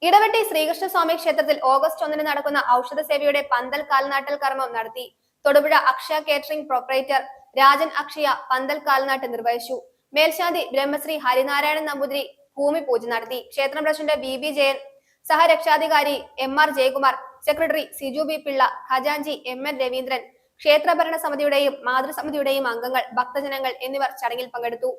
ഇടവെട്ടി ശ്രീകൃഷ്ണസ്വാമി ക്ഷേത്രത്തിൽ ഓഗസ്റ്റ് 1 നടക്കുന്ന ഔഷധ സേവയുടെ പന്തൽ കാൽനാട്ടൽ കർമ്മം നടത്തി. തൊടുപുഴ അക്ഷയ കേറ്ററിംഗ് പ്രൊപ്പറേറ്റർ രാജൻ അക്ഷയ പന്തൽ കാൽനാട്ട് നിർവഹിച്ചു. മേൽശാന്തി ബ്രഹ്മശ്രീ ഹരിനാരായണൻ നമ്പൂതിരി ഭൂമി പൂജ നടത്തി. ക്ഷേത്രം പ്രസിഡന്റ് BB ജയൻ, സഹരക്ഷാധികാരി MR Jayakumar, secretary Siju B Pillai, ഖജാൻജി MN രവീന്ദ്രൻ, ക്ഷേത്രഭരണ സമിതിയുടെയും മാതൃസമിതിയുടെയും അംഗങ്ങൾ, ഭക്തജനങ്ങൾ എന്നിവർ ചടങ്ങിൽ പങ്കെടുത്തു.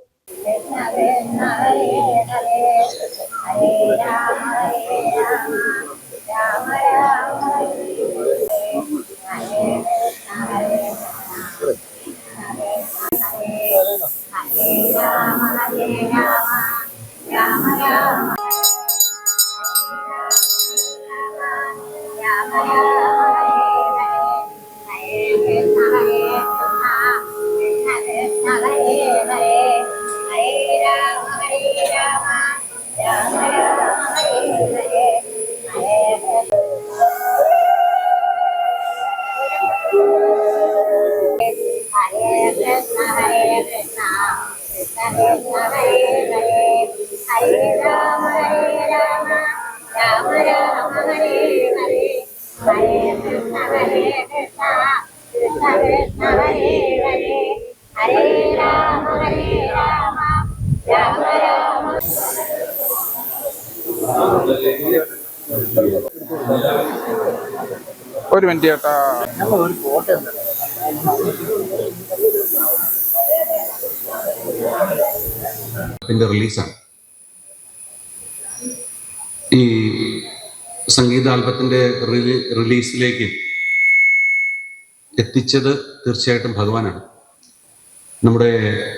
ഒരു മിനിറ്റ് ചേട്ടാ. റിലീസാണ്. ഈ സംഗീത ആൽബത്തിന്റെ റിലീസിലേക്ക് എത്തിച്ചത് തീർച്ചയായിട്ടും ഭഗവാനാണ്. നമ്മുടെ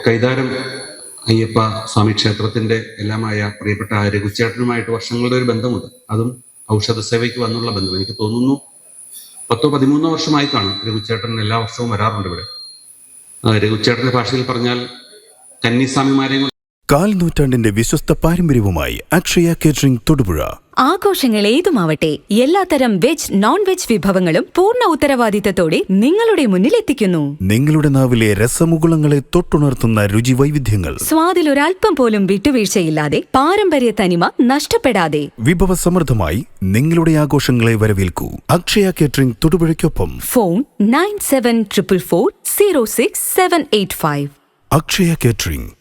കൈതാരം അയ്യപ്പ സ്വാമി ക്ഷേത്രത്തിന്റെ എല്ലാമായ പ്രിയപ്പെട്ട രഘുചേട്ടനുമായിട്ട് വർഷങ്ങളുടെ ഒരു ബന്ധമുണ്ട്. അതും ഔഷധ സേവയ്ക്ക് വന്നുള്ള ബന്ധം. എനിക്ക് തോന്നുന്നു 10-13 വർഷമായി കാണും. രഘുചേട്ടൻ എല്ലാ വർഷവും വരാറുണ്ട് ഇവിടെ. രഘുചേട്ടന്റെ ഭാഷയിൽ പറഞ്ഞാൽ കന്നിസ്വാമിമാരെയും കാൽ നൂറ്റാണ്ടിന്റെ വിശ്വസ്ത പാരമ്പര്യവുമായി അക്ഷയ കേറ്ററിംഗ് തൊടുപുഴ. ആഘോഷങ്ങൾ ഏതുമാവട്ടെ, എല്ലാത്തരം വെജ് നോൺ വെജ് വിഭവങ്ങളും പൂർണ്ണ ഉത്തരവാദിത്തത്തോടെ നിങ്ങളുടെ മുന്നിൽ എത്തിക്കുന്നു. നിങ്ങളുടെ നാവിലെ രസമുകുളങ്ങളെ തൊട്ടുണർത്തുന്ന രുചി വൈവിധ്യങ്ങൾ, സ്വാദിൽ ഒരൽപ്പം പോലും വിട്ടുവീഴ്ചയില്ലാതെ, പാരമ്പര്യ തനിമ നഷ്ടപ്പെടാതെ വിഭവസമൃദ്ധമായി നിങ്ങളുടെ ആഘോഷങ്ങളെ വരവേൽക്കൂ. അക്ഷയ കേറ്ററിംഗ് തൊടുപുഴയ്ക്കൊപ്പം ഫോൺ 9744406785. അക്ഷയ കേറ്ററിംഗ്.